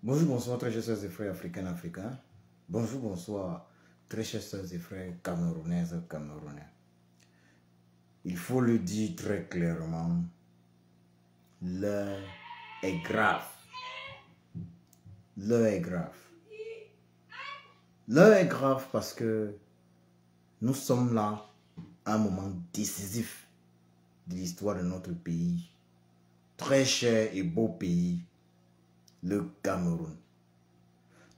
Bonjour, bonsoir, très chers sœurs et frères africains. Bonjour, bonsoir, très chers sœurs et frères camerounaises, camerounais. Il faut le dire très clairement, l'heure est grave. L'heure est grave. L'heure est grave parce que nous sommes là à un moment décisif de l'histoire de notre pays. Très cher et beau pays, le Cameroun.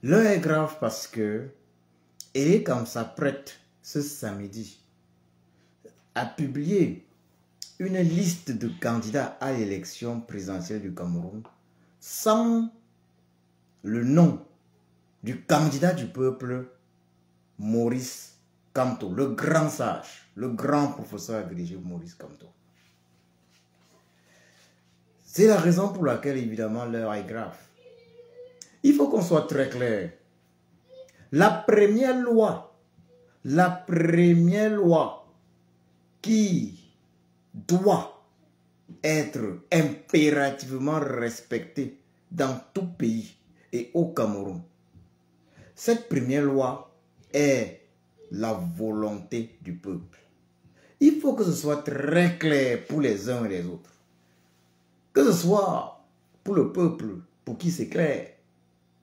L'heure est grave parce que ERECAM s'apprête ce samedi à publier une liste de candidats à l'élection présidentielle du Cameroun sans le nom du candidat du peuple, Maurice Kamto, le grand sage, le grand professeur agrégé Maurice Kamto. C'est la raison pour laquelle, évidemment, l'heure est grave. Il faut qu'on soit très clair. La première loi qui doit être impérativement respectée dans tout pays et au Cameroun, cette première loi est la volonté du peuple. Il faut que ce soit très clair pour les uns et les autres. Que ce soit pour le peuple, pour qui c'est clair.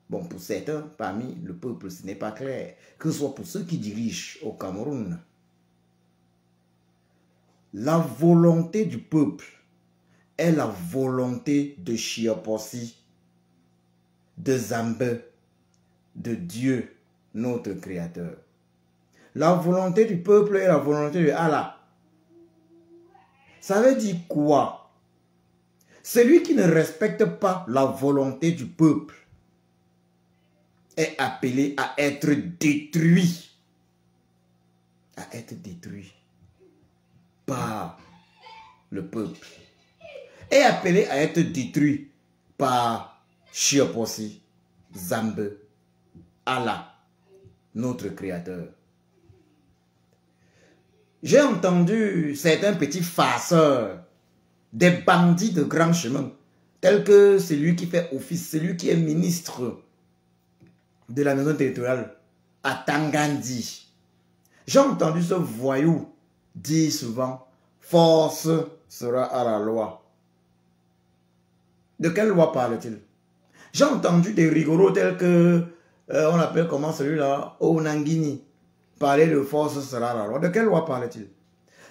Bon, pour certains, parmi le peuple, ce n'est pas clair. Que ce soit pour ceux qui dirigent au Cameroun. La volonté du peuple est la volonté de Chiapossi, de Zambé, de Dieu, notre Créateur. La volonté du peuple est la volonté de Allah. Ça veut dire quoi? Celui qui ne respecte pas la volonté du peuple est appelé à être détruit. À être détruit par le peuple. Est appelé à être détruit par Chiapossi, Zambé, Allah, notre Créateur. J'ai entendu certains petits farceurs, des bandits de grand chemin, tels que celui qui fait office, celui qui est ministre de la maison territoriale à Tangandi. J'ai entendu ce voyou dire souvent, force sera à la loi. De quelle loi parle-t-il? J'ai entendu des rigolos tels que, on appelle comment celui-là, Onangini, parler de force sera à la loi. De quelle loi parle-t-il?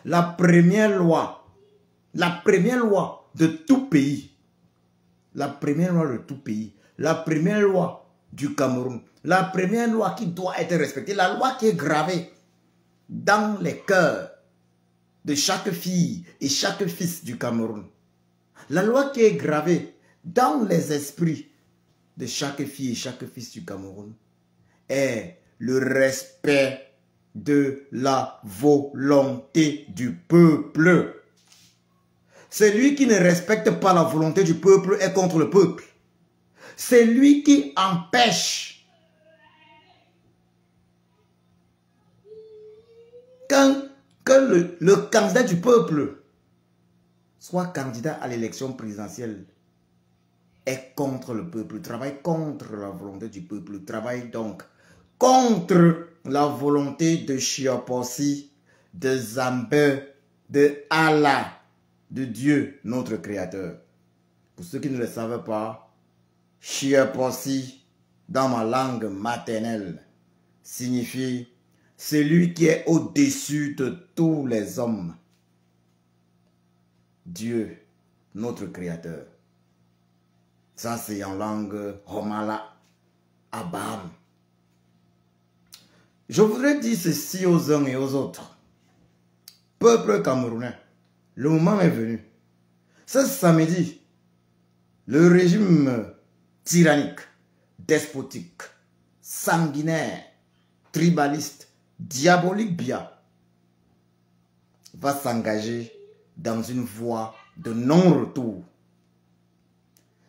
La première loi de tout pays, la première loi de tout pays, la première loi du Cameroun, la première loi qui doit être respectée, la loi qui est gravée dans les cœurs de chaque fille et chaque fils du Cameroun, la loi qui est gravée dans les esprits de chaque fille et chaque fils du Cameroun est le respect de la volonté du peuple. Celui qui ne respecte pas la volonté du peuple est contre le peuple. C'est lui qui empêche que le candidat du peuple soit candidat à l'élection présidentielle est contre le peuple, travaille contre la volonté du peuple, travaille donc contre la volonté de Chiapossi, de Zambé, de Allah, de Dieu, notre Créateur. Pour ceux qui ne le savent pas, Chiapossi, dans ma langue maternelle, signifie celui qui est au-dessus de tous les hommes. Dieu, notre Créateur. Ça, c'est en langue Homala, Abam. Je voudrais dire ceci aux uns et aux autres. Peuple camerounais, le moment est venu. Ce samedi, le régime tyrannique, despotique, sanguinaire, tribaliste, diabolique bien, va s'engager dans une voie de non-retour.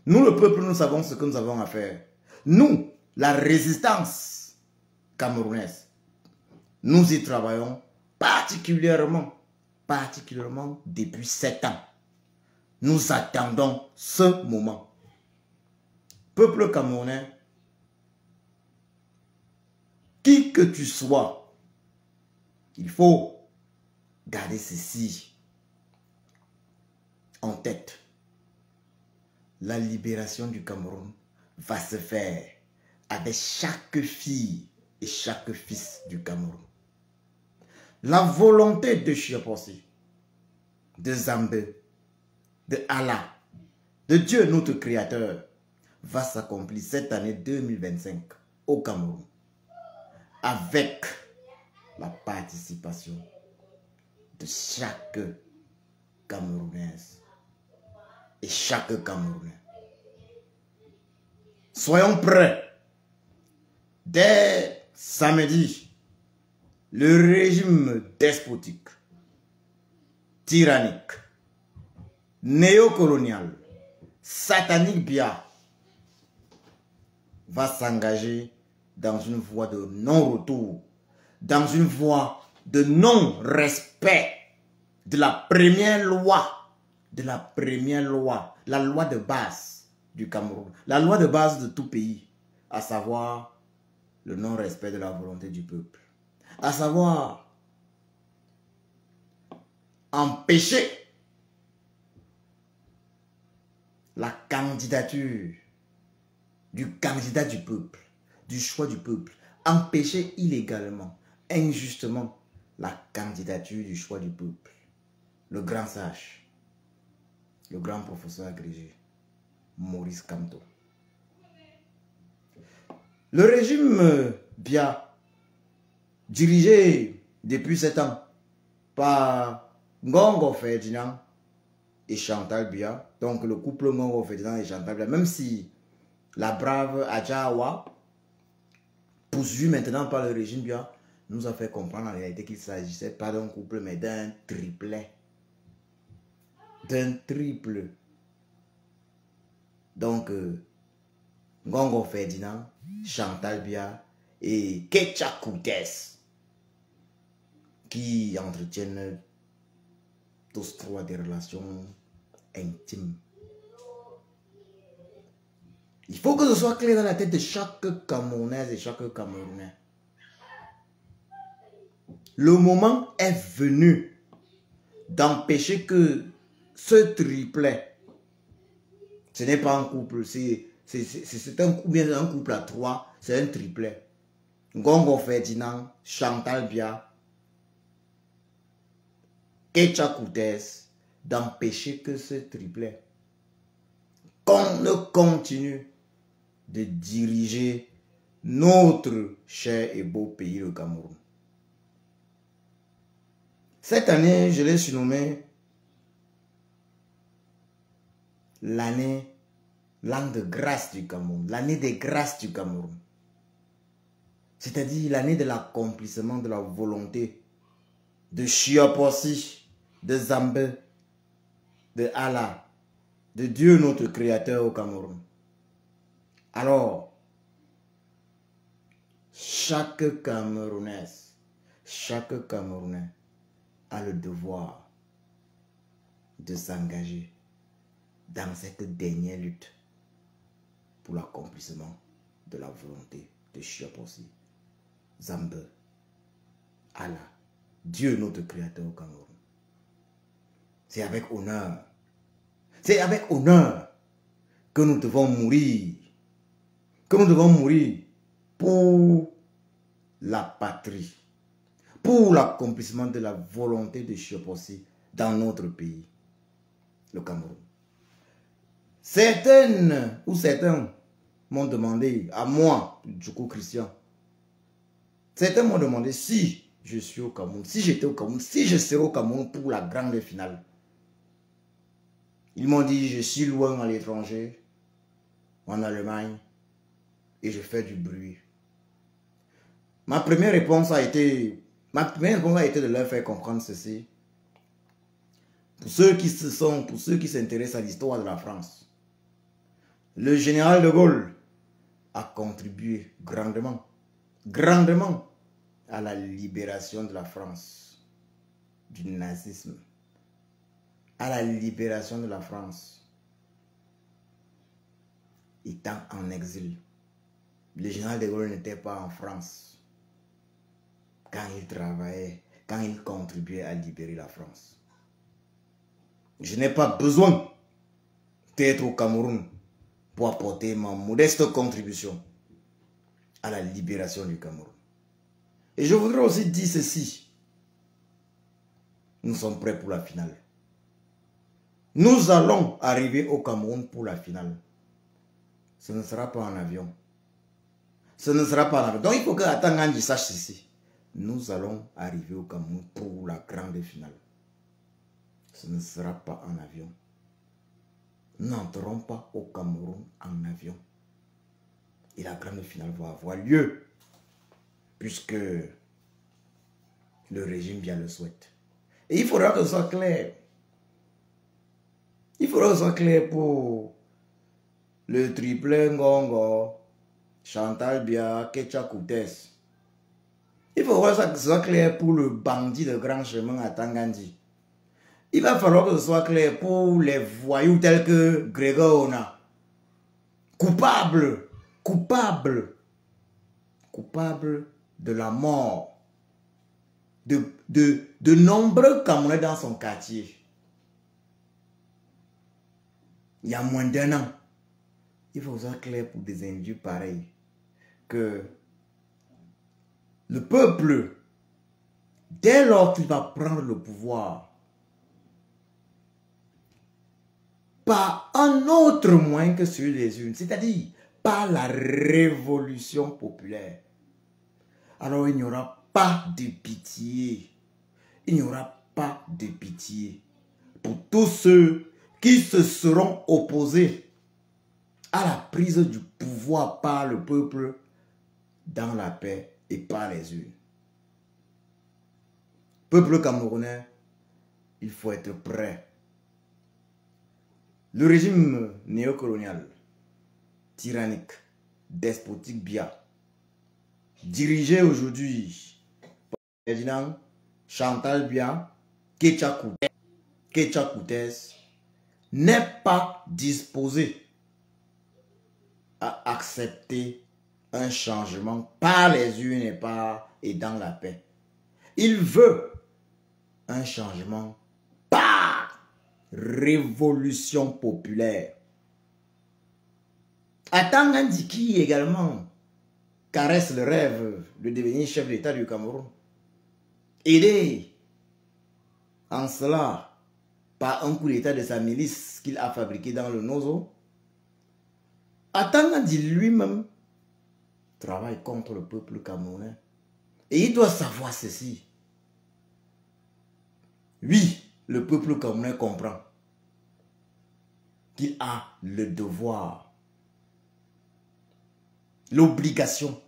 Nous, le peuple, nous savons ce que nous avons à faire. Nous, la résistance camerounaise, nous y travaillons particulièrement depuis 7 ans. Nous attendons ce moment. Peuple camerounais, Qui que tu sois, il faut garder ceci en tête. La libération du Cameroun va se faire avec chaque fille et chaque fils du Cameroun. La volonté de Chiapossi, de Zambé, de Allah, de Dieu notre Créateur, va s'accomplir cette année 2025 au Cameroun avec la participation de chaque Camerounaise et chaque Camerounais. Soyons prêts. Dès samedi, le régime despotique, tyrannique, néocolonial, satanique Biya va s'engager dans une voie de non-retour, dans une voie de non-respect de la première loi, la loi de base du Cameroun, la loi de base de tout pays, à savoir le non-respect de la volonté du peuple, à savoir empêcher la candidature du candidat du peuple, du choix du peuple, empêcher illégalement, injustement la candidature du choix du peuple. Le grand sage, le grand professeur agrégé, Maurice Kamto. Le régime Biya, dirigé depuis 7 ans par Ngongo Ferdinand et Chantal Biya, donc le couple Ngongo Ferdinand et Chantal Biya, même si la brave Adjawa, poursuivie maintenant par le régime Biya, nous a fait comprendre en réalité qu'il ne s'agissait pas d'un couple mais d'un triplet. D'un triple. Donc, Ngongo Ferdinand, Chantal Biya et Ketcha Koutes qui entretiennent tous trois des relations intimes. Il faut que ce soit clair dans la tête de chaque Camerounaise et chaque Camerounais. Le moment est venu d'empêcher que ce triplet, ce n'est pas un couple, c'est un couple à 3, c'est un triplet. Ngongo Ferdinand, Chantal Biya, Ketcha Koutes, d'empêcher que ce triplet ne continue de diriger notre cher et beau pays, le Cameroun. Cette année, je l'ai surnommé l'année, l'an de grâce du Cameroun, l'année des grâces du Cameroun. C'est-à-dire l'année de l'accomplissement de la volonté de Chiapossi, de Zambé, de Allah, de Dieu notre Créateur au Cameroun. Alors, chaque Camerounaise, chaque Camerounais a le devoir de s'engager dans cette dernière lutte pour l'accomplissement de la volonté de Chiapossi, Zambé, Allah, Dieu notre Créateur au Cameroun. C'est avec honneur que nous devons mourir, pour la patrie, pour l'accomplissement de la volonté de Chiapossi dans notre pays, le Cameroun. Certains m'ont demandé, à moi, du coup Christian, certains m'ont demandé si je suis au Cameroun, si j'étais au Cameroun, si je serais au Cameroun pour la grande finale. Ils m'ont dit, je suis loin à l'étranger, en Allemagne, et je fais du bruit. Ma première réponse a été de leur faire comprendre ceci. Pour ceux qui s'intéressent à l'histoire de la France, le général de Gaulle a contribué grandement à la libération de la France du nazisme, à la libération de la France étant en exil. Le général de Gaulle n'était pas en France. quand il travaillait, quand il contribuait à libérer la France. Je n'ai pas besoin d'être au Cameroun pour apporter ma modeste contribution à la libération du Cameroun. Et je voudrais aussi dire ceci. Nous sommes prêts pour la finale. Nous allons arriver au Cameroun pour la finale. Ce ne sera pas en avion. Ce ne sera pas en avion. Donc il faut que Atangandi sache ceci. Nous allons arriver au Cameroun pour la grande finale. Ce ne sera pas en avion. Nous n'entrerons pas au Cameroun en avion. Et la grande finale va avoir lieu. Puisque le régime bien le souhaite. Et il faudra que ce soit clair. Il faudra que ce soit clair pour le triplé Ngongo, Chantal Bia, Kecha Koutes. Il faudra que ce soit clair pour le bandit de grand chemin à Tangandi. Il va falloir que ce soit clair pour les voyous tels que Grégor Ona. Coupable de la mort de nombreux Camerounais dans son quartier. Il y a moins d'un an. Il faut que ce soit clair pour des individus pareils que le peuple, dès lors qu'il va prendre le pouvoir, par un autre moyen que celui des urnes, c'est-à-dire par la révolution populaire, alors il n'y aura pas de pitié. Il n'y aura pas de pitié pour tous ceux qui se seront opposés à la prise du pouvoir par le peuple dans la paix et par les urnes. Peuple camerounais, il faut être prêt. Le régime néocolonial, tyrannique, despotique Bia, dirigé aujourd'hui par Ferdinand, Chantal Bia, Kecha Koutes, n'est pas disposé à accepter un changement par les urnes et dans la paix. Il veut un changement par révolution populaire. Atangandi qui également caresse le rêve de devenir chef d'État du Cameroun, aidé en cela par un coup d'État de sa milice qu'il a fabriqué dans le Nozo, Atangandi lui-même travaille contre le peuple camerounais. Et il doit savoir ceci. Oui, le peuple camerounais comprend qu'il a le devoir, l'obligation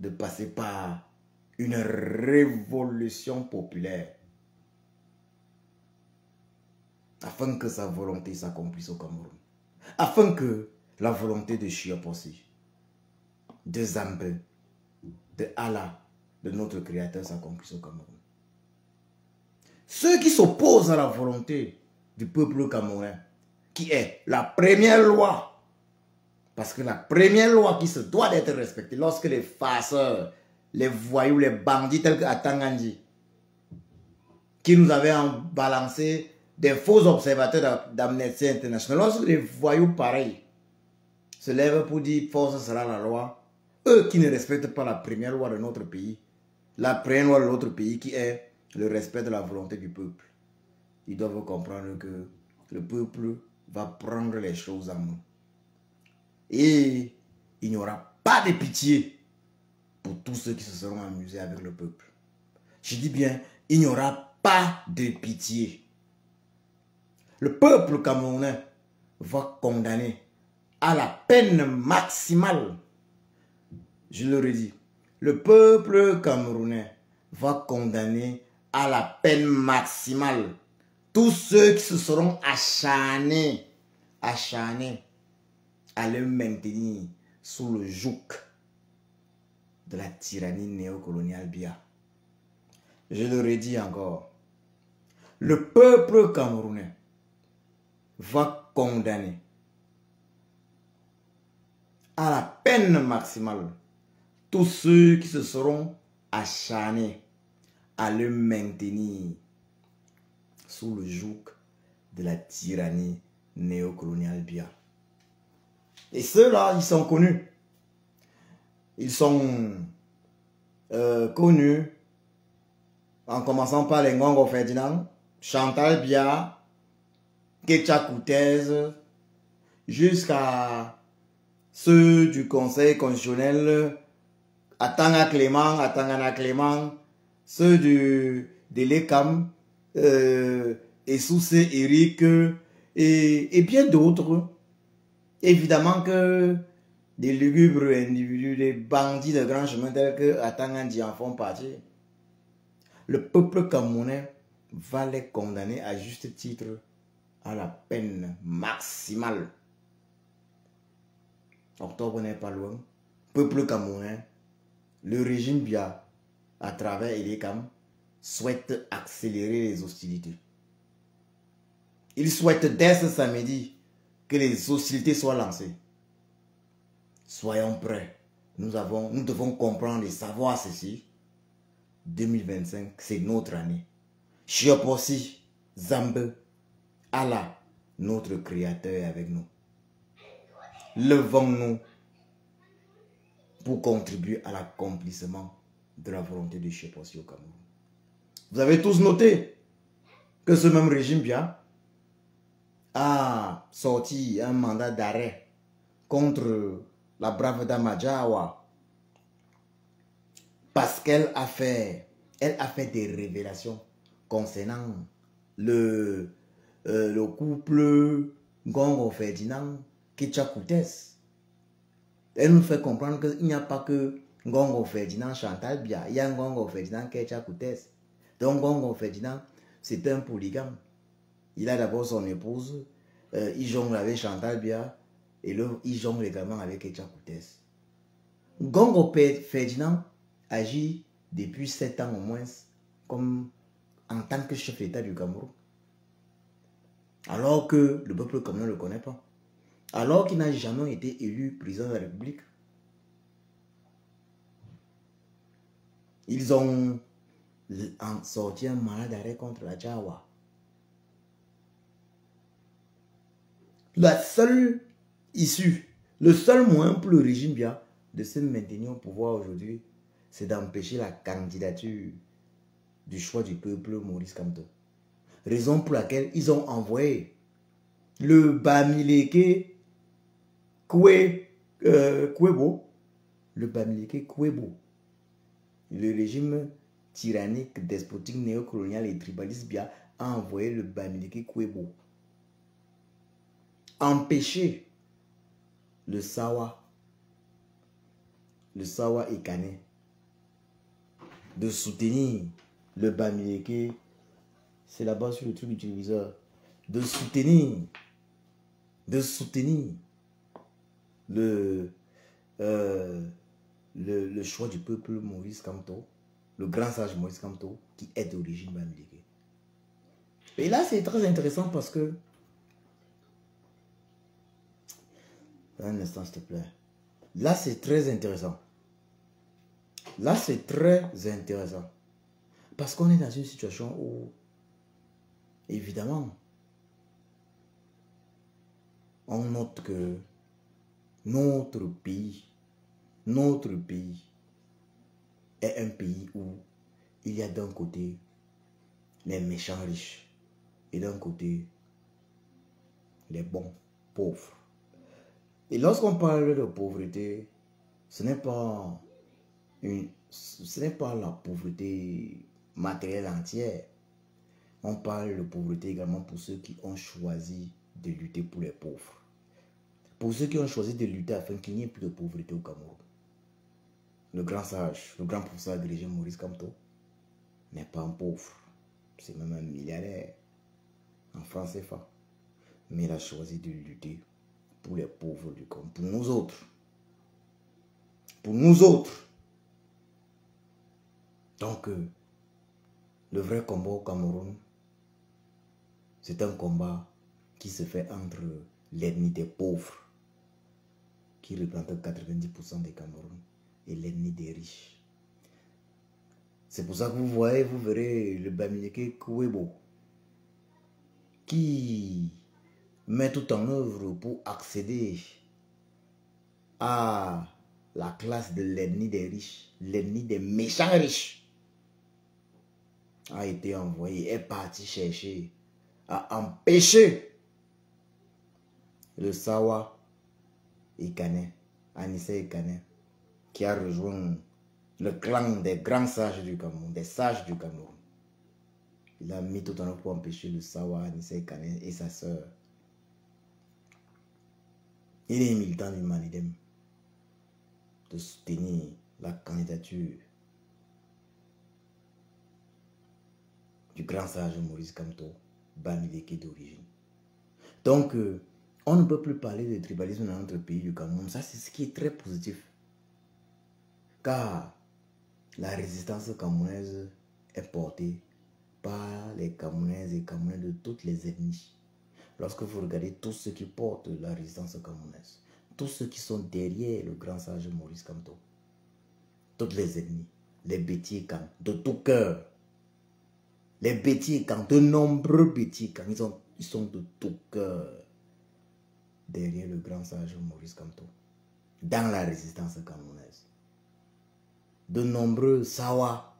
de passer par une révolution populaire afin que sa volonté s'accomplisse au Cameroun. Afin que la volonté de Chiapossi, de Zambé, de Allah, de notre Créateur s'accomplisse au Cameroun. Ceux qui s'opposent à la volonté du peuple camerounais, qui est la première loi, parce que la première loi qui se doit d'être respectée lorsque les farceurs, les voyous, les bandits tels que Atangandi, qui nous avaient balancé des faux observateurs d'Amnesty International, lorsque les voyous pareils se lèvent pour dire force sera la loi, eux qui ne respectent pas la première loi de notre pays, la première loi de notre pays qui est le respect de la volonté du peuple, ils doivent comprendre que le peuple va prendre les choses en main. Et il n'y aura pas de pitié pour tous ceux qui se seront amusés avec le peuple. Je dis bien, il n'y aura pas de pitié. Le peuple camerounais va condamner à la peine maximale. Je le redis, le peuple camerounais va condamner à la peine maximale tous ceux qui se seront acharnés à le maintenir sous le joug de la tyrannie néocoloniale Bia. Je le redis encore, le peuple camerounais va condamner à la peine maximale tous ceux qui se seront acharné à le maintenir sous le joug de la tyrannie néocoloniale Biya. Et ceux-là, ils sont connus. Ils sont connus en commençant par les Ngongo Ferdinand, Chantal Biya, Ketia Koutez, jusqu'à ceux du Conseil constitutionnel, Atanga Clément, Atangana Clément, ceux de l'ECAM, Essoussé Eric et bien d'autres. Évidemment que des lugubres individus, des bandits de grand chemin tels que Atangandi en font partie. Le peuple camerounais va les condamner à juste titre à la peine maximale. Octobre n'est pas loin. Peuple camerounais, le régime Biya, à travers Elecam, souhaite accélérer les hostilités. Il souhaite dès ce samedi que les hostilités soient lancées. Soyons prêts. Nous devons comprendre et savoir ceci. 2025, c'est notre année. Chioposi, Zambe, Allah, notre Créateur est avec nous. Levons-nous pour contribuer à l'accomplissement de la volonté de Chioposi au Cameroun. Vous avez tous noté que ce même régime Biya a sorti un mandat d'arrêt contre la brave dame Adjawa parce qu'elle a fait des révélations concernant le couple Ngongo Ferdinand Ketia Koutez. Elle nous fait comprendre qu'il n'y a pas que Ngongo Ferdinand Chantal Biya, il y a Ngongo Ferdinand Ketia Koutez. Donc Ngongo Ferdinand, c'est un polygame. Il a d'abord son épouse, il jongle avec Chantal Biya et il jongle également avec Ketia Koutez. Ngongo Ferdinand agit depuis 7 ans au moins comme en tant que chef d'État du Cameroun. Alors que le peuple camerounais ne le connaît pas. Alors qu'il n'a jamais été élu président de la République. Ils ont sorti un mandat d'arrêt contre la Jawa. La seule issue, le seul moyen pour le régime Biya de se maintenir au pouvoir aujourd'hui, c'est d'empêcher la candidature du choix du peuple Maurice Kamto. Raison pour laquelle ils ont envoyé le Bamileke Kwebo, le régime tyrannique, despotique, néocolonial et tribaliste Biya a envoyé le Bamileke Kwebo empêcher le Sawa Ekane de soutenir le Bamileke, c'est là-bas sur le truc du téléviseur, de soutenir le choix du peuple Maurice Kamto, le grand sage Maurice Kamto, qui est d'origine Bamileke. Et là, c'est très intéressant parce que, un instant, s'il te plaît. Là, c'est très intéressant. Là, c'est très intéressant. Parce qu'on est dans une situation où, évidemment, on note que notre pays est un pays où il y a d'un côté les méchants riches et d'un côté les bons pauvres. Et lorsqu'on parle de pauvreté, ce n'est pas la pauvreté matérielle entière. On parle de pauvreté également pour ceux qui ont choisi de lutter pour les pauvres. Pour ceux qui ont choisi de lutter afin qu'il n'y ait plus de pauvreté au Cameroun. Le grand sage, le grand professeur agrégé Maurice Kamto n'est pas un pauvre. C'est même un milliardaire en francs CFA. Mais il a choisi de lutter pour les pauvres du Cameroun, pour nous autres. Pour nous autres. Donc, le vrai combat au Cameroun, c'est un combat qui se fait entre l'ennemi des pauvres, qui représente 90% des Cameroun, et l'ennemi des riches. C'est pour ça que vous voyez, vous verrez le Bamileke Kouebo qui met tout en œuvre pour accéder à la classe de l'ennemi des riches, l'ennemi des méchants riches, a été envoyé, est parti chercher à empêcher le Sawa Ikane, Anissa Ikane, qui a rejoint le clan des grands sages du Cameroun, des sages du Cameroun. Il a mis tout en œuvre pour empêcher le Sawa, Anissa Ikane et sa sœur. Il est militant du Manidem de soutenir la candidature du grand sage Maurice Kamto, Bamileke d'origine. Donc, on ne peut plus parler de tribalisme dans notre pays du Cameroun. Ça, c'est ce qui est très positif. Car la résistance camerounaise est portée par les Camerounaises et Camerounais de toutes les ethnies. Lorsque vous regardez tous ceux qui portent la résistance camerounaise, tous ceux qui sont derrière le grand sage Maurice Kamto, toutes les ethnies, les Bétiers-Kang, de tout cœur, les Bétiers-Kang, de nombreux Bétiers-Kang, ils sont de tout cœur derrière le grand sage Maurice Kamto, dans la résistance camerounaise. De nombreux Sawa,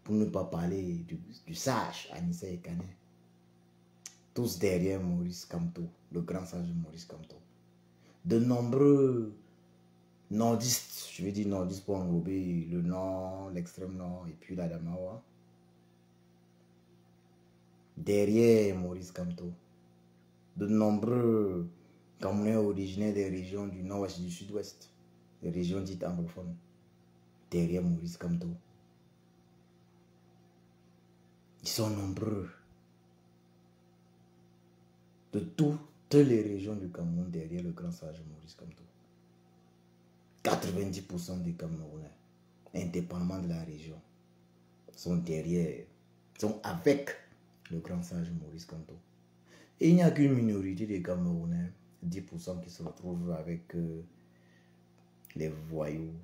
pour ne pas parler du sage Anissa Ikane, tous derrière Maurice Kamto, le grand sage Maurice Kamto. De nombreux nordistes, je vais dire nordistes pour englober le nord, l'extrême nord et puis la Damawa. Derrière Maurice Kamto. De nombreux Camerounais originaires des régions du nord-ouest et du sud-ouest, les régions dites anglophones, derrière Maurice Kamto. Ils sont nombreux. De toutes les régions du Cameroun derrière le grand sage Maurice Kamto. 90% des Camerounais, indépendamment de la région, sont derrière, sont avec le grand sage Maurice Kamto. Et il n'y a qu'une minorité des Camerounais, 10% qui se retrouvent avec les voyous,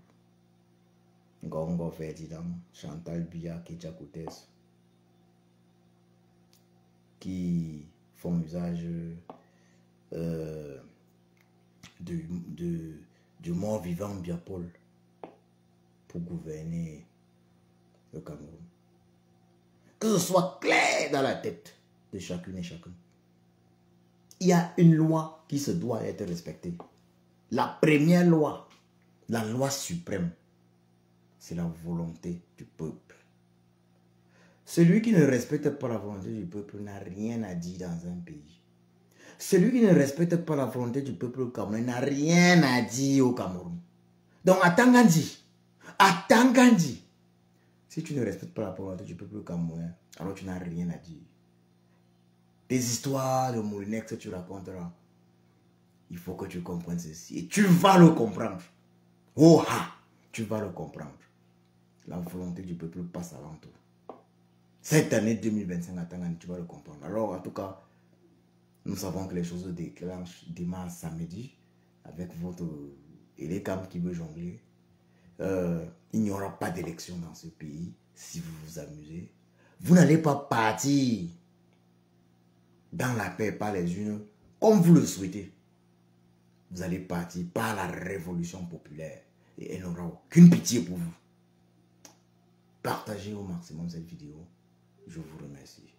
Gongo Ferdinand, Chantal Biya, Ketia Koutes, qui font usage du mort-vivant Biapol pour gouverner le Cameroun. Que ce soit clair dans la tête de chacune et chacun. Il y a une loi qui se doit être respectée. La première loi, la loi suprême, c'est la volonté du peuple. Celui qui ne respecte pas la volonté du peuple n'a rien à dire dans un pays. Celui qui ne respecte pas la volonté du peuple au Cameroun n'a rien à dire au Cameroun. Donc, à Tangandi, si tu ne respectes pas la volonté du peuple camerounais, alors tu n'as rien à dire. Des histoires de Moulinex que tu raconteras, il faut que tu comprennes ceci. Et tu vas le comprendre. Oh ha! Tu vas le comprendre. La volonté du peuple passe avant tout. Cette année 2025 à Tangani, tu vas le comprendre. Alors, en tout cas, nous savons que les choses déclenchent dimanche, samedi, avec votre Elecam qui veut jongler. Il n'y aura pas d'élection dans ce pays si vous vous amusez. Vous n'allez pas partir dans la paix par les unes comme vous le souhaitez. Vous allez partir par la révolution populaire et elle n'aura aucune pitié pour vous. Partagez au maximum cette vidéo. Je vous remercie.